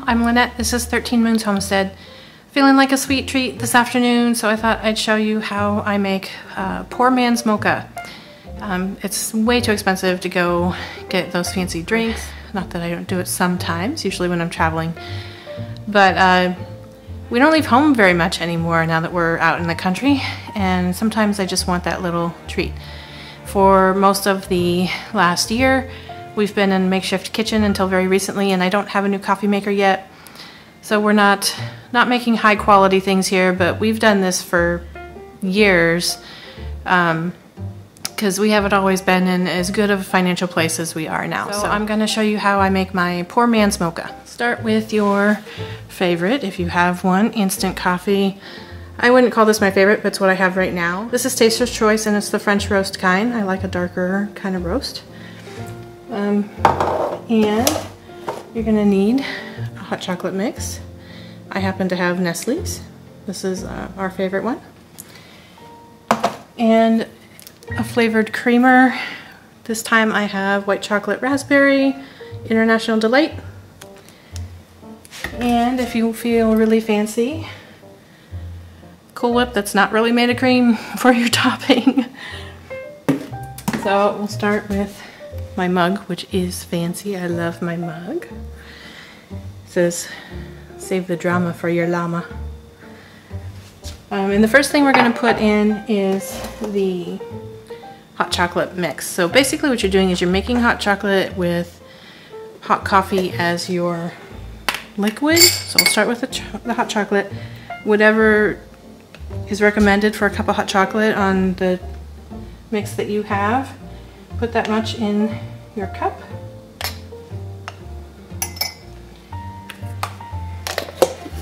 I'm Lynette. This is 13 Moons Homestead. Feeling like a sweet treat this afternoon, so I thought I'd show you how I make poor man's mocha. It's way too expensive to go get those fancy drinks. Not that I don't do it sometimes, usually when I'm traveling. But we don't leave home very much anymore now that we're out in the country, and sometimes I just want that little treat. For most of the last year, we've been in a makeshift kitchen until very recently, and I don't have a new coffee maker yet. So we're not making high quality things here, but we've done this for years because we haven't always been in as good of a financial place as we are now. So I'm going to show you how I make my poor man's mocha. Start with your favorite, if you have one, instant coffee. I wouldn't call this my favorite, but it's what I have right now. This is Taster's Choice, and it's the French roast kind. I like a darker kind of roast. And you're gonna need a hot chocolate mix. I happen to have Nestle's. This is our favorite one. And a flavored creamer. This time I have white chocolate raspberry, International Delight. And if you feel really fancy, Cool Whip that's not really made of cream for your topping. So we'll start with my mug, which is fancy. I love my mug. It says, save the drama for your llama. And the first thing we're going to put in is the hot chocolate mix. So basically what you're doing is you're making hot chocolate with hot coffee as your liquid. So we'll start with the hot chocolate. Whatever is recommended for a cup of hot chocolate on the mix that you have. Put that much in your cup.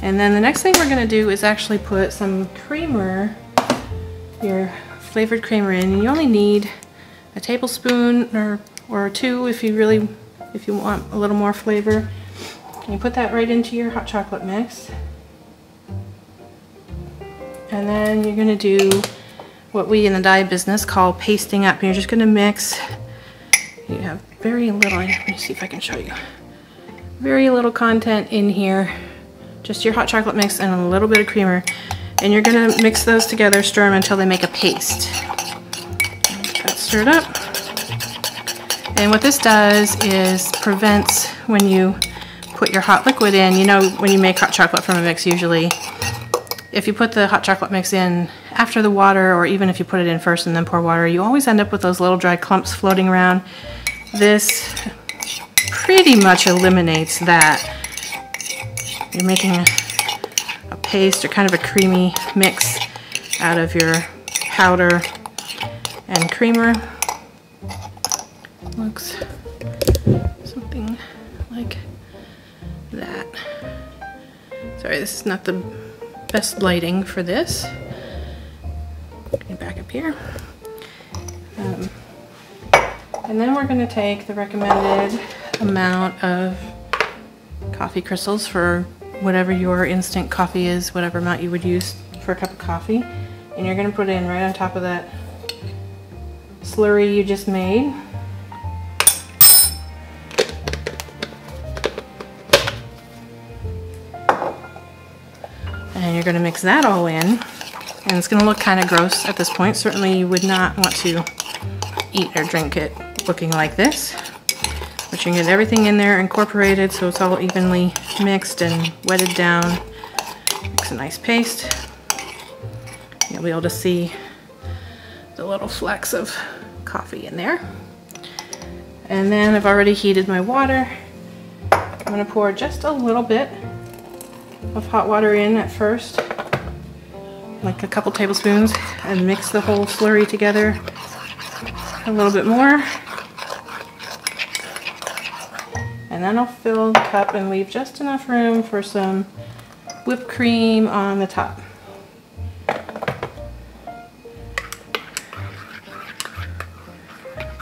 And then the next thing we're going to do is actually put some creamer, your flavored creamer in. And you only need a tablespoon or two if you want a little more flavor. And you put that right into your hot chocolate mix. And then you're going to do what we in the dye business call pasting up. And you're just going to mix. You have very little, let me see if I can show you. Very little content in here. Just your hot chocolate mix and a little bit of creamer. And you're going to mix those together, stir them until they make a paste. That's stirred up. And what this does is prevents when you put your hot liquid in, you know when you make hot chocolate from a mix usually, if you put the hot chocolate mix in after the water, or even if you put it in first and then pour water, you always end up with those little dry clumps floating around. This pretty much eliminates that. You're making a paste or kind of a creamy mix out of your powder and creamer. Looks something like that. Sorry, this is not the best lighting for this. Get back up here. And then we're going to take the recommended amount of coffee crystals for whatever your instant coffee is, whatever amount you would use for a cup of coffee. And you're going to put it in right on top of that slurry you just made. And you're going to mix that all in. And it's going to look kind of gross at this point. Certainly you would not want to eat or drink it looking like this. But you can get everything in there incorporated so it's all evenly mixed and wetted down. Makes a nice paste. You'll be able to see the little flecks of coffee in there. And then I've already heated my water. I'm going to pour just a little bit of hot water in at first, like a couple tablespoons, and mix the whole slurry together a little bit more. And then I'll fill the cup and leave just enough room for some whipped cream on the top.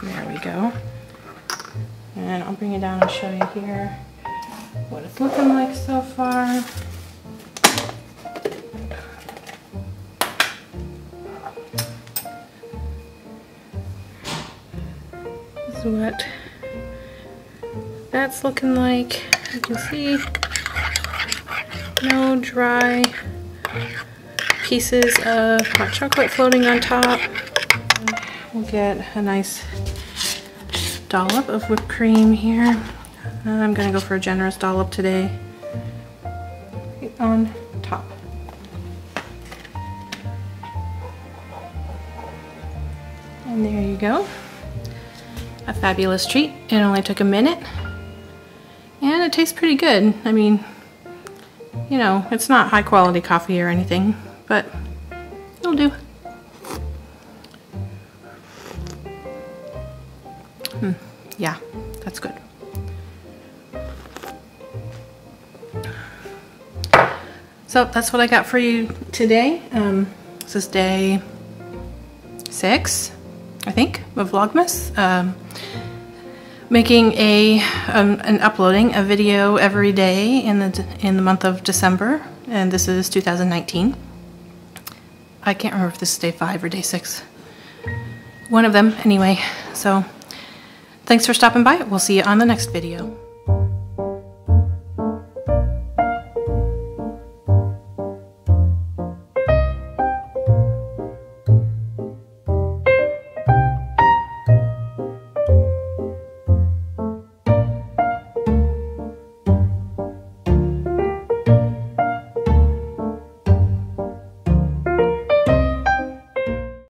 There we go. And I'll bring it down and show you here what it's looking like so far. This is what that's looking like. You can see No dry pieces of hot chocolate floating on top. We'll get a nice dollop of whipped cream here. I'm gonna go for a generous dollop today. Right on top. And there you go. A fabulous treat. It only took a minute. And it tastes pretty good. I mean, you know, it's not high quality coffee or anything, but it'll do. Yeah, that's good. So that's what I got for you today. This is day 6, I think, of Vlogmas. Making and uploading a video every day in the month of December, and this is 2019. I can't remember if this is day 5 or day 6. One of them, anyway. So thanks for stopping by. We'll see you on the next video.